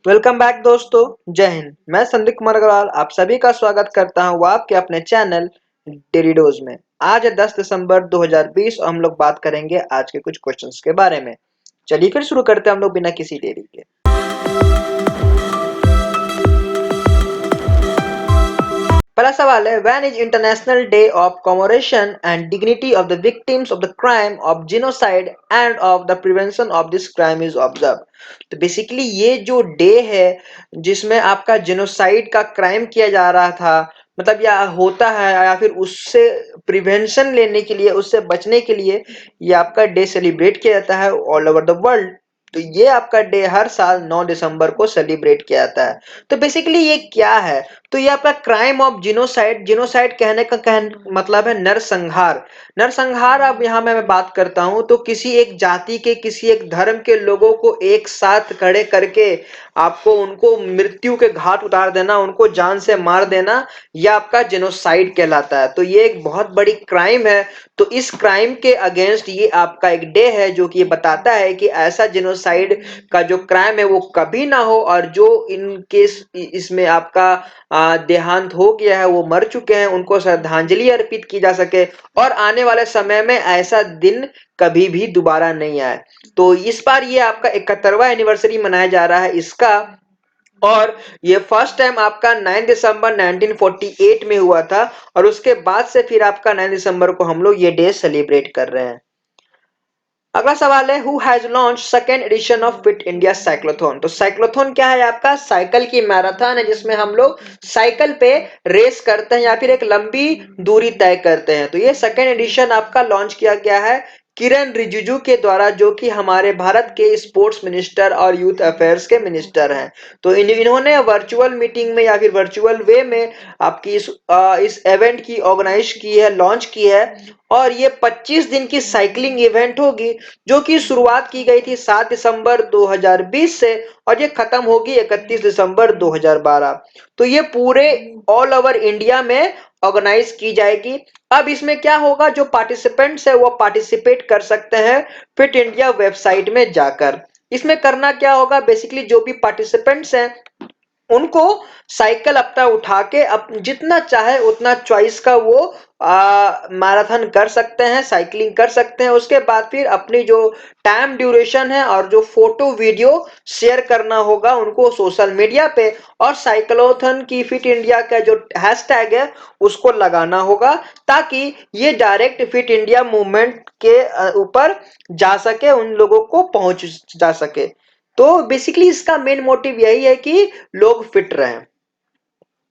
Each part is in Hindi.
वेलकम बैक दोस्तों। जय हिंद। मैं संदीप कुमार अग्रवाल आप सभी का स्वागत करता हूं आपके अपने चैनल डेली डोज में। आज है 10 दिसंबर 2020 और हम लोग बात करेंगे आज के कुछ क्वेश्चंस के बारे में। चलिए फिर शुरू करते हैं हम लोग बिना किसी देरी के। पहला सवाल है, when is international day of commemoration and dignity of the victims of the crime of genocide end of the prevention of this crime is observe. तो बेसिकली ये जो डे है जिसमें आपका जेनोसाइड का क्राइम किया जा रहा था, मतलब या होता है या फिर उससे प्रिवेंशन लेने के लिए, उससे बचने के लिए ये आपका डे सेलिब्रेट किया जाता है ऑल ओवर द वर्ल्ड। तो ये आपका डे हर साल 9 दिसंबर को सेलिब्रेट किया जाता है। तो बेसिकली ये क्या है? तो ये आपका क्राइम ऑफ जिनोसाइड, जिनोसाइड कहने का मतलब है नरसंहार। नरसंहार अब यहाँ मैं बात करता हूँ तो किसी एक जाति के, किसी एक धर्म के लोगों को एक साथ खड़े करके आपको उनको मृत्यु के घाट उतार देना, उनको जान से मार देना, यह आपका जेनोसाइड कहलाता है। तो ये एक बहुत बड़ी क्राइम है। तो इस क्राइम के अगेंस्ट ये आपका एक डे है जो कि ये बताता है कि ऐसा जेनोसाइड का जो क्राइम है वो कभी ना हो, और जो इन केस इसमें आपका देहांत हो गया है, वो मर चुके हैं, उनको श्रद्धांजलि अर्पित की जा सके और आने वाले समय में ऐसा दिन कभी भी दोबारा नहीं आए। तो इस बार ये आपका 71वां एनिवर्सरी मनाया जा रहा है इसका, और ये फर्स्ट टाइम आपका 9 दिसंबर 1948 में हुआ था, और उसके बाद से फिर आपका 9 दिसंबर को हम लोग ये डे सेलिब्रेट कर रहे हैं। अगला सवाल है, who has launch second edition of fit India cyclothon. तो साइक्लोथॉन क्या है? आपका साइकिल की मैराथन है जिसमें हम लोग साइकिल पे रेस करते हैं या फिर एक लंबी दूरी तय करते हैं। तो ये सेकेंड एडिशन आपका लॉन्च किया गया है किरण रिजिजू के द्वारा, जो कि हमारे भारत के स्पोर्ट्स मिनिस्टर और यूथ अफेयर्स के मिनिस्टर हैं। तो इन्होंने वर्चुअल मीटिंग में या फिर वर्चुअल वे में आपकी इस इवेंट की ऑर्गेनाइज की है, लॉन्च की है। और ये 25 दिन की साइकिलिंग इवेंट होगी जो कि शुरुआत की गई थी 7 दिसंबर 2020 से, और ये खत्म होगी 31 दिसंबर 2012। तो ये पूरे ऑल ओवर इंडिया में ऑर्गेनाइज की जाएगी। अब इसमें क्या होगा, जो पार्टिसिपेंट्स है वो पार्टिसिपेट कर सकते हैं फिट इंडिया वेबसाइट में जाकर। इसमें करना क्या होगा, बेसिकली जो भी पार्टिसिपेंट्स हैं उनको साइकिल अपना उठा के जितना चाहे उतना चॉइस का वो मैराथन कर सकते हैं, साइकिलिंग कर सकते हैं। उसके बाद फिर अपनी जो टाइम ड्यूरेशन है और जो फोटो वीडियो शेयर करना होगा उनको सोशल मीडिया पे, और साइक्लोथन की फिट इंडिया का जो हैशटैग है उसको लगाना होगा, ताकि ये डायरेक्ट फिट इंडिया मूवमेंट के ऊपर जा सके, उन लोगों को पहुंच जा सके। तो बेसिकली इसका मेन मोटिव यही है कि लोग फिट रहें।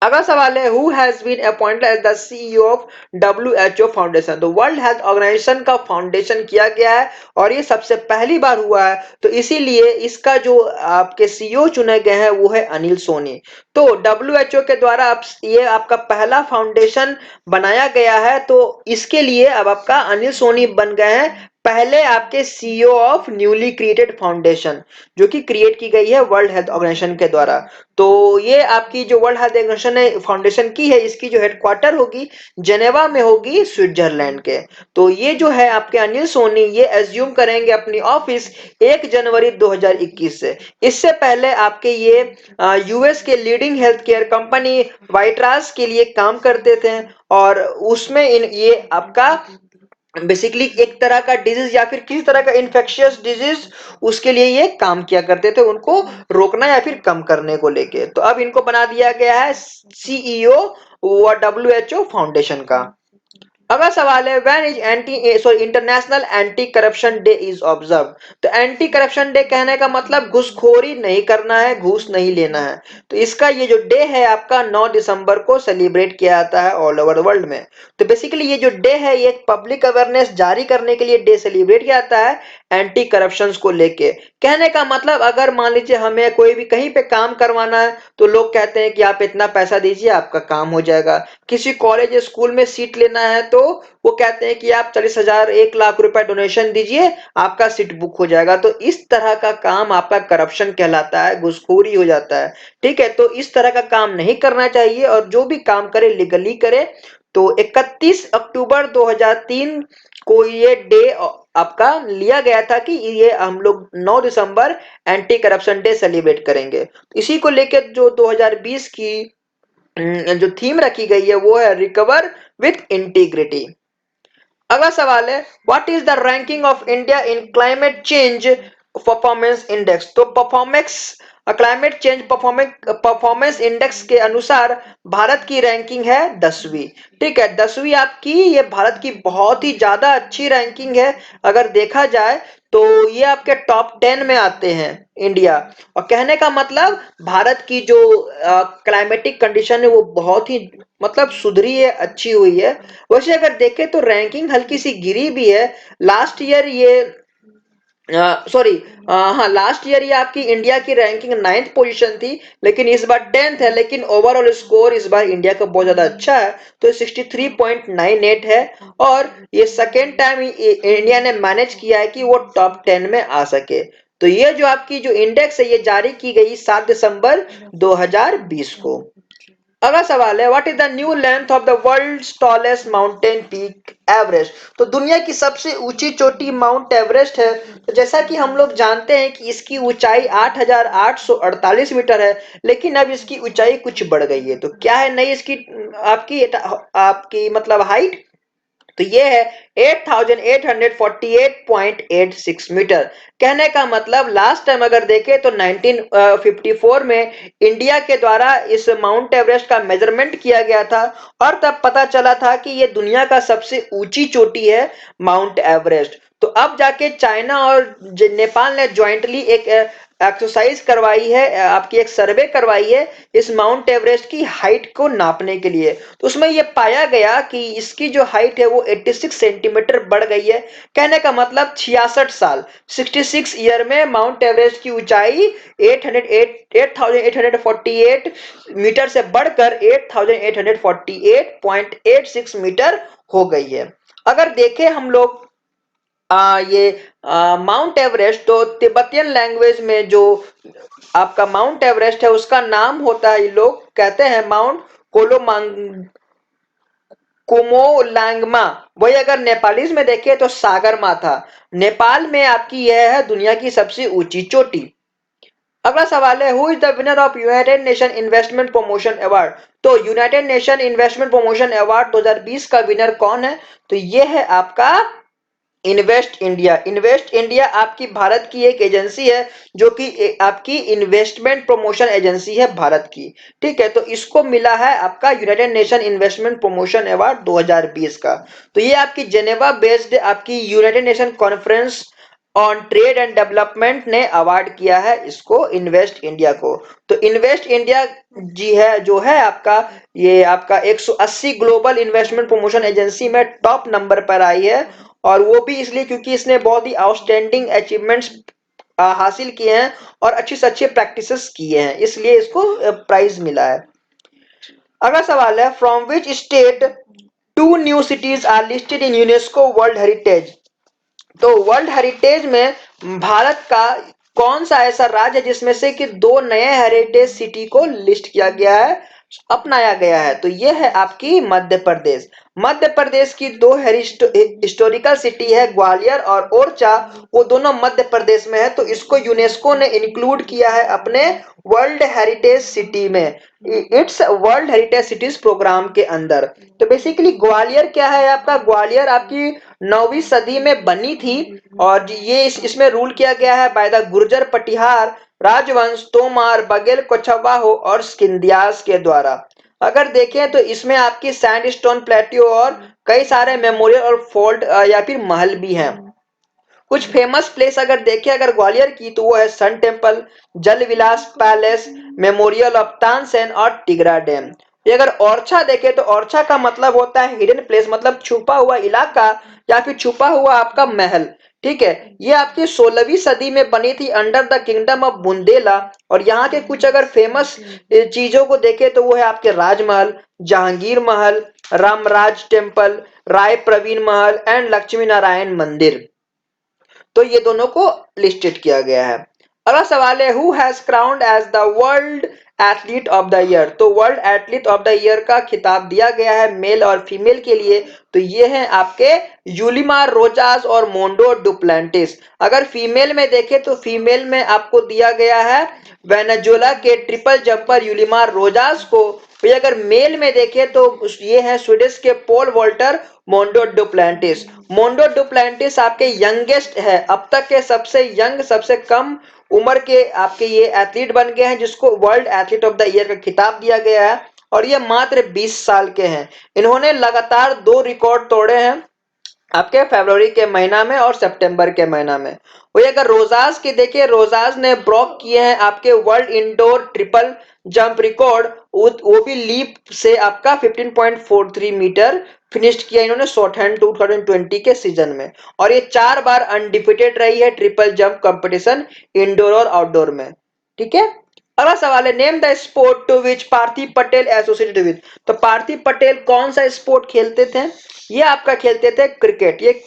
अगला सवाल है, who has been appointed as the CEO of WHO foundation. तो वर्ल्ड हेल्थ ऑर्गेनाइजेशन का फाउंडेशन किया गया है और ये सबसे पहली बार हुआ है, तो इसीलिए इसका जो आपके सीईओ चुने गए हैं वो है अनिल सोनी। तो डब्ल्यूएचओ के द्वारा अब ये आपका पहला फाउंडेशन बनाया गया है, तो इसके लिए अब आपका अनिल सोनी बन गए हैं पहले आपके CEO of newly created foundation, जो कि क्रिएट की गई है वर्ल्ड हेल्थ ऑर्गेनाइजेशन के द्वारा। तो ये आपकी जो वर्ल्ड हेल्थ ऑर्गेनाइजेशन ने फाउंडेशन की है, इसकी जो हेडक्वार्टर होगी जेनेवा में होगी, स्विट्जरलैंड के। तो ये जो है आपके अनिल सोनी, ये एज्यूम करेंगे अपनी ऑफिस 1 जनवरी 2021 से। इससे पहले आपके ये यूएस के लीडिंग हेल्थ केयर कंपनी वाइट्रास के लिए काम करते थे, और उसमें ये आपका बेसिकली एक तरह का डिजीज या फिर किसी तरह का इन्फेक्शियस डिजीज, उसके लिए ये काम किया करते थे, उनको रोकना या फिर कम करने को लेके। तो अब इनको बना दिया गया है सीईओ डब्ल्यूएचओ फाउंडेशन का। अगला सवाल है, when is international anti corruption day is observe. तो एंटी करप्शन डे कहने का मतलब घूसखोरी नहीं करना है, घूस नहीं लेना है। तो इसका ये जो डे है आपका 9 दिसंबर को सेलिब्रेट किया जाता है ऑल ओवर वर्ल्ड में। तो बेसिकली ये जो डे है ये पब्लिक अवेयरनेस जारी करने के लिए डे सेलिब्रेट किया जाता है एंटी करप्शन को लेके। कहने का मतलब, अगर मान लीजिए हमें कोई भी कहीं पे काम करवाना है तो लोग कहते हैं कि आप इतना पैसा दीजिए आपका काम हो जाएगा। किसी कॉलेज या स्कूल में सीट लेना है तो वो कहते हैं कि आप 40,000 1 लाख रुपए डोनेशन दीजिए आपका सीट बुक हो जाएगा। तो इस तरह का काम आपका करप्शन कहलाता है, घूसखोरी हो जाता है। ठीक है, तो इस तरह का काम नहीं करना चाहिए, और जो भी काम करे लीगली करे। तो 31 अक्टूबर 2003 को ये डे आपका लिया गया था कि ये हम लोग 9 दिसंबर एंटी करप्शन डे सेलिब्रेट करेंगे। इसी को लेकर जो 2020 की जो थीम रखी गई है वो है रिकवर विथ इंटीग्रिटी। अगला सवाल है what is the ranking of India in climate change performance index. तो performance climate change performance index के अनुसार भारत की रैंकिंग है 10वीं। ठीक है, 10वीं आपकी, ये भारत की बहुत ही ज्यादा अच्छी रैंकिंग है। अगर देखा जाए तो ये आपके टॉप 10 में आते हैं इंडिया। और कहने का मतलब भारत की जो क्लाइमेटिक कंडीशन है वो बहुत ही मतलब सुधरी है, अच्छी हुई है। वैसे अगर देखें तो रैंकिंग हल्की सी गिरी भी है। लास्ट ईयर ये सॉरी हाँ, लास्ट ईयर ये आपकी इंडिया की रैंकिंग 9th पोजीशन थी, लेकिन इस बार 10th है। लेकिन ओवरऑल स्कोर इस बार इंडिया का बहुत ज्यादा अच्छा है, तो 63.98 है। और ये सेकेंड टाइम इंडिया ने मैनेज किया है कि वो टॉप 10 में आ सके। तो ये जो आपकी जो इंडेक्स है ये जारी की गई 7 दिसंबर 2020 को। अगला सवाल है what is the new length of the world's tallest mountain peak Everest. तो दुनिया की सबसे ऊंची चोटी माउंट एवरेस्ट है। तो जैसा कि हम लोग जानते हैं कि इसकी ऊंचाई 8,848 मीटर है, लेकिन अब इसकी ऊंचाई कुछ बढ़ गई है। तो क्या है नई इसकी आपकी आपकी मतलब हाइट, तो ये है 8,848.86 मीटर। कहने का मतलब लास्ट टाइम अगर देखें तो 1954 में इंडिया के द्वारा इस माउंट एवरेस्ट का मेजरमेंट किया गया था, और तब पता चला था कि ये दुनिया का सबसे ऊंची चोटी है माउंट एवरेस्ट। तो अब जाके चाइना और नेपाल ने ज्वाइंटली एक एक्सरसाइज करवाई है, आपकी एक सर्वे करवाई है इस माउंट एवरेस्ट की हाइट को नापने के लिए। तो उसमें यह पाया गया कि इसकी जो हाइट है वो 86 सेंटीमीटर बढ़ गई है। कहने का मतलब 66 साल 66 ईयर में माउंट एवरेस्ट की ऊंचाई 8848 मीटर से बढ़कर 8848.86 मीटर हो गई है। अगर देखें हम लोग ये माउंट एवरेस्ट, तो तिब्बतियन लैंग्वेज में जो आपका माउंट एवरेस्ट है उसका नाम होता है, ये लोग कहते हैं माउंट कोलोमांग कुमोलांगमा। वही अगर नेपालीज में देखें तो सागर माथा। नेपाल में आपकी यह है दुनिया की सबसे ऊंची चोटी। अगला सवाल है who is the winner of United Nation investment promotion award. तो United Nation investment promotion award 2020 का विनर कौन है, तो यह है आपका इन्वेस्ट इंडिया। इन्वेस्ट इंडिया आपकी भारत की एक एजेंसी है जो कि आपकी इन्वेस्टमेंट प्रमोशन एजेंसी है भारत की। ठीक है, तो इसको मिला है आपका United Nation investment promotion award 2020 का। तो ये आपकी जेनेवा बेस्ड आपकी United nation conference on trade and development ने अवार्ड किया है इसको, इन्वेस्ट इंडिया को। तो इन्वेस्ट इंडिया जी है जो है आपका, ये आपका 180 ग्लोबल इन्वेस्टमेंट प्रमोशन एजेंसी में टॉप नंबर पर आई है। और वो भी इसलिए क्योंकि इसने बहुत ही आउटस्टैंडिंग अचीवमेंट्स हासिल किए हैं और अच्छी से अच्छी प्रैक्टिसेस किए हैं, इसलिए इसको प्राइज मिला है। अगला सवाल है from which state two new cities are listed in UNESCO world heritage. तो वर्ल्ड हेरिटेज में भारत का कौन सा ऐसा राज्य है जिसमें से कि दो नए हेरिटेज सिटी को लिस्ट किया गया है, अपनाया गया है, तो यह है आपकी मध्य प्रदेश। मध्य प्रदेश की दो हिस्टोरिकल सिटी है ग्वालियर और ओरछा, वो दोनों मध्य प्रदेश में है। तो इसको यूनेस्को ने इंक्लूड किया है अपने वर्ल्ड हेरिटेज सिटी में, its world heritage cities programme के अंदर। तो बेसिकली ग्वालियर क्या है आपका, ग्वालियर आपकी 9वीं सदी में बनी थी, और ये इसमें रूल किया गया है बाय द गुर्जर पटिहार राजवंश, तोमार, बघेल, कोछवाहो और स्किंदियाज के द्वारा। अगर देखें तो इसमें आपकी सैंडस्टोन प्लेट्यू और कई सारे मेमोरियल और फोर्ट या फिर महल भी हैं। कुछ फेमस प्लेस अगर देखें अगर ग्वालियर की, तो वो है सन टेम्पल, जल विलास पैलेस, मेमोरियल ऑफ तानसेन और टिगरा डैम। ये अगर ओरछा देखे तो ओरछा का मतलब होता है हिडन प्लेस, मतलब छुपा हुआ इलाका या फिर छुपा हुआ आपका महल। ठीक है, ये आपकी 16वीं सदी में बनी थी under the kingdom of Bundela. और यहाँ के कुछ अगर फेमस चीजों को देखे तो वो है आपके राजमहल, जहांगीर महल, Ramraj temple, Rai Praveen Mahal and Lakshmi Narayan मंदिर। तो ये दोनों को लिस्टेड किया गया है। अगला सवाल है who has crowned as the world athlete of the year. तो world athlete of the year का खिताब दिया गया है मेल और फीमेल के लिए। तो ये हैं आपके यूलिमार रोजास और मोंडो डुप्लेंटिस। अगर फीमेल में देखें तो फीमेल में आपको दिया गया है वेनेजुएला के ट्रिपल जंपर यूलिमार रोजास को। वही अगर मेल में देखें तो ये है स्वीडिश के पोल वॉल्टर मोंडो डुप्लेंटिस। मोंडो डुप्लेंटिस आपके यंगेस्ट है, अब तक के सबसे यंग, सबसे कम उम्र के आपके ये एथलीट बन गए हैं जिसको world athlete of the year का खिताब दिया गया है। और ये मात्र 20 साल के हैं। इन्होंने लगातार 2 रिकॉर्ड तोड़े हैं आपके फरवरी के महीना में और सितंबर के महीना में। वही अगर रोजास की देखिए, रोजास ने ब्रोक किए हैं आपके world indoor triple jump record, वो भी लीप से आपका 15.43 मीटर फिनिश किया इन्होंने शॉर्टहैंड 2020 के सीजन में। और ये 4 बार अनडिफिटेड रही है ट्रिपल जंप कंपटीशन इंडोर और आउटडोर में। ठीक है। अगला सवाल है name the sport to which Parthiv Patel associated with. तो पार्थिव पटेल कौन सा स्पोर्ट खेलते थे? ये आपका खेलते थे क्रिकेट। ये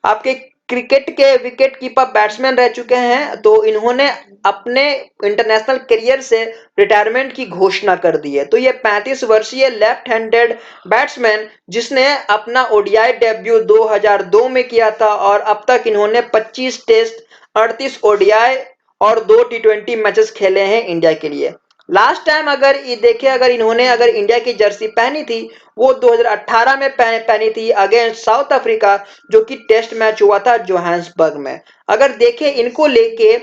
आपके क्रिकेट के विकेट कीपर बैट्समैन रह चुके हैं। तो इन्होंने अपने इंटरनेशनल करियर से रिटायरमेंट की घोषणा कर दी है। तो ये 35 वर्षीय लेफ्ट हैंडेड बैट्समैन जिसने अपना ओडीआई डेब्यू 2002 में किया था और अब तक इन्होंने 25 टेस्ट, 38 ओडीआई और 2 टी20 मैचेस खेले हैं इंडिया के लिए। लास्ट टाइम अगर ये देखें, अगर इन्होंने अगर इंडिया की जर्सी पहनी थी वो 2018 में पहनी थी अगेंस्ट साउथ अफ्रीका, जो कि टेस्ट मैच हुआ था जोहान्सबर्ग में। अगर देखें इनको लेके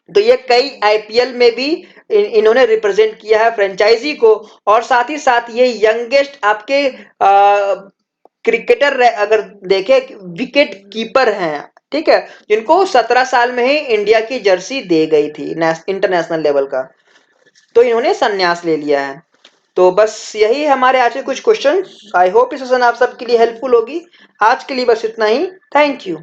तो ये कई आईपीएल में भी इन्होंने रिप्रेजेंट किया है फ्रेंचाइजी को। और साथ ही साथ ये यंगेस्ट आपके क्रिकेटर अगर देखें विकेट कीपर हैं, ठीक है, जिनको 17 साल में ही इंडिया की जर्सी दे गई थी इंटरनेशनल लेवल का। तो इन्होंने संन्यास ले लिया है। तो बस यही हमारे आज के कुछ क्वेश्चन। आई होप ये सेशन आप सबके लिए हेल्पफुल होगी। आज के लिए बस इतना ही। Thank you.